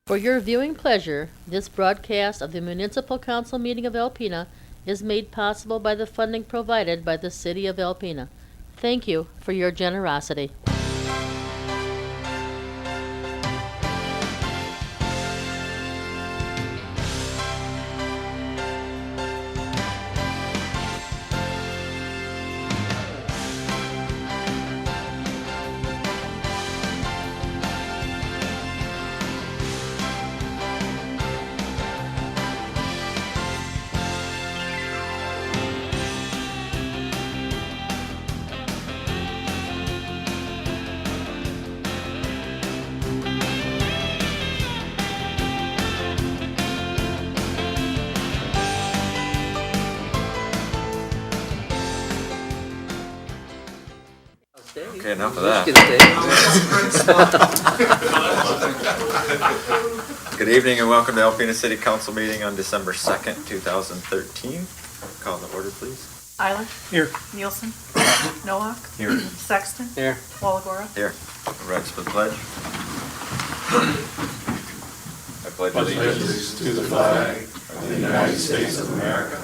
For your viewing pleasure, this broadcast of the Municipal Council meeting of Alpena is made possible by the funding provided by the City of Alpena. Thank you for your generosity. Okay, enough of that. Good evening and welcome to Alpena City Council meeting on December 2nd, 2013. Call the order, please. Eiler. Here. Nielsen. Nowak. Here. Sexton. Here. Walagora. Here. Rise for the pledge. I pledge allegiance To the flag of the United States of America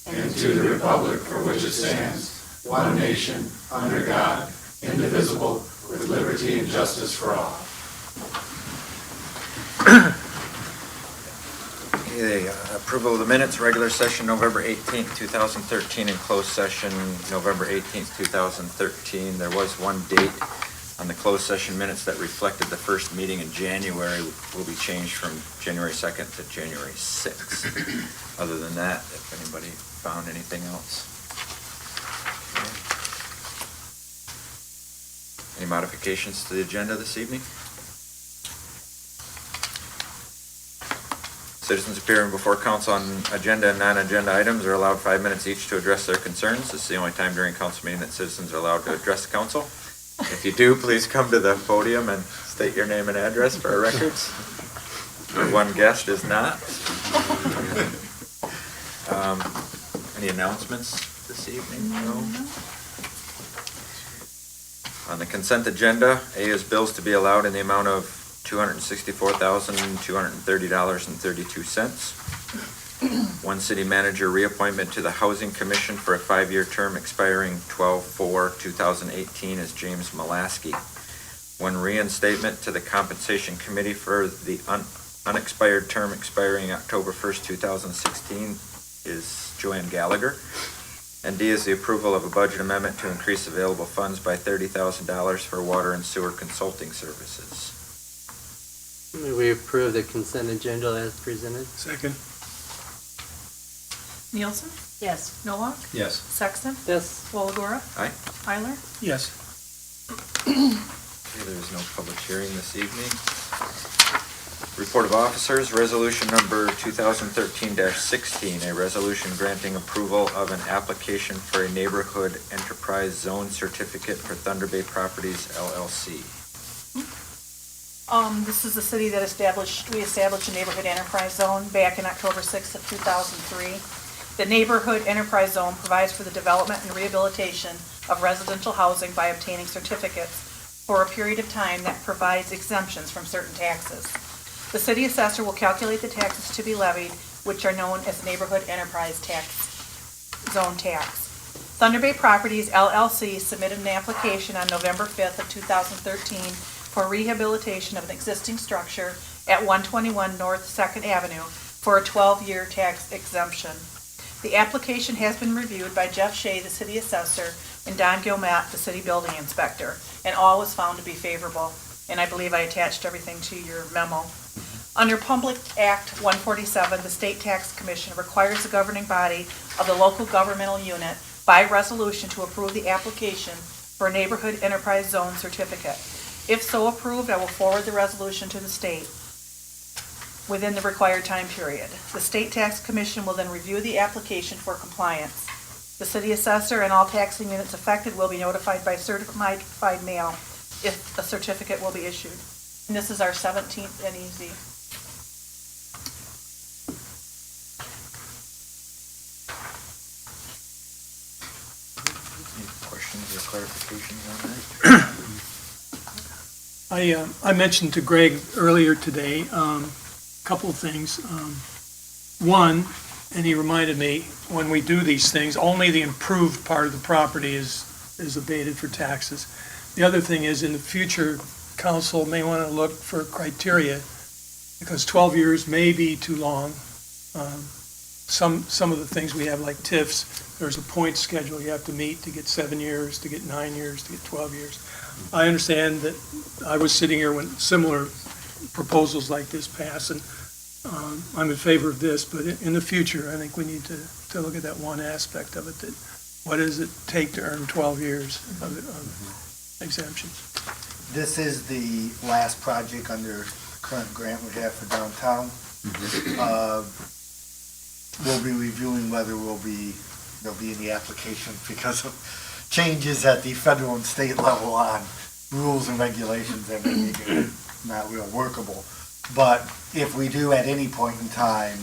and to the republic for which it stands, one nation, under God, indivisible, with liberty and justice for all. Okay, approval of the minutes, regular session November 18th, 2013, and closed session November 18th, 2013. There was one date on the closed session minutes that reflected the first meeting in January will be changed from January 2nd to January 6th. Other than that, if anybody found anything else. Any modifications to the agenda this evening? Citizens appearing before council on agenda and non-agenda items are allowed 5 minutes each to address their concerns. This is the only time during council meeting that citizens are allowed to address the council. If you do, please come to the podium and state your name and address for our records. Our one guest is not. Any announcements this evening? No. On the consent agenda, A is bills to be allowed in the amount of $264,230.32. One city manager reappointment to the Housing Commission for a 5-year term expiring 12/4/2018 is James Molaski. One reinstatement to the Compensation Committee for the unexpired term expiring October 1st, 2016 is Joanne Gallagher. And D is the approval of a budget amendment to increase available funds by $30,000 for water and sewer consulting services. We approve the consent agenda as presented. Second. Nielsen. Yes. Nowak. Yes. Sexton. Yes. Walagora. Aye. Eiler. Yes. Okay, there is no public hearing this evening. Report of officers, resolution number 2013-16, a resolution granting approval of an application for a neighborhood enterprise zone certificate for Thunder Bay Properties LLC. This is the city that we established a neighborhood enterprise zone back in October 6th of 2003. The neighborhood enterprise zone provides for the development and rehabilitation of residential housing by obtaining certificates for a period of time that provides exemptions from certain taxes. The city assessor will calculate the taxes to be levied, which are known as neighborhood enterprise zone tax. Thunder Bay Properties LLC submitted an application on November 5th of 2013 for rehabilitation of an existing structure at 121 North 2nd Avenue for a 12-year tax exemption. The application has been reviewed by Jeff Shea, the city assessor, and Don Gilmat, the city building inspector, and all was found to be favorable. And I believe I attached everything to your memo. Under Public Act 147, the State Tax Commission requires the governing body of the local governmental unit by resolution to approve the application for a neighborhood enterprise zone certificate. If so approved, I will forward the resolution to the state within the required time period. The State Tax Commission will then review the application for compliance. The city assessor and all taxing units affected will be notified by certified mail if a certificate will be issued. And this is our 17th NEZ. Any questions or clarifications on that? I mentioned to Greg earlier today, couple of things. One, and he reminded me, when we do these things, only the improved part of the property is abated for taxes. The other thing is, in the future, council may want to look for criteria, because 12 years may be too long. Some of the things we have, like TIFs, there's a point schedule you have to meet to get 7 years, to get 9 years, to get 12 years. I understand that I was sitting here when similar proposals like this pass, and I'm in favor of this, but in the future, I think we need to look at that one aspect of it, that what does it take to earn 12 years of exemptions? This is the last project under the current grant we have for downtown. We'll be reviewing whether they'll be in the application because of changes at the federal and state level on rules and regulations that make it not real workable. But if we do at any point in time,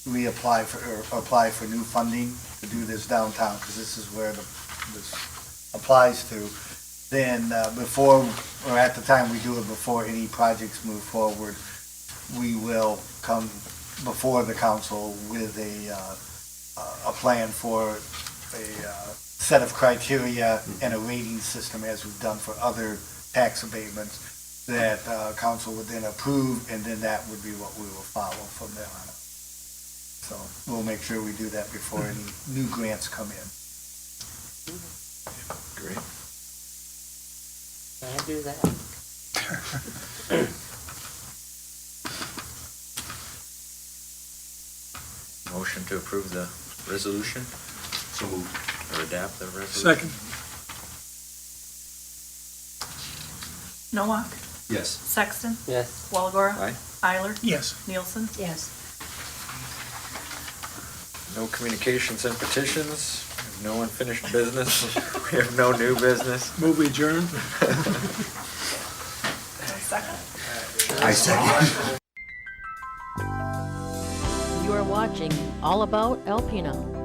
apply for new funding to do this downtown, because this is where this applies to, then before, or at the time we do it, before any projects move forward, we will come before the council with a plan for a set of criteria and a rating system, as we've done for other tax abatements, that council would then approve, and then that would be what we will follow from there on out. So we'll make sure we do that before any new grants come in. Great. Can I do that? Motion to approve the resolution? So moved. Or adapt the resolution? Second. Nowak, Yes. Sexton, Yes. Walagora. Aye. Euler, Yes. Nielsen. Yes. No communications and petitions, no unfinished business, we have no new business. Move adjourned. Second. I second. You are watching All About Alpena.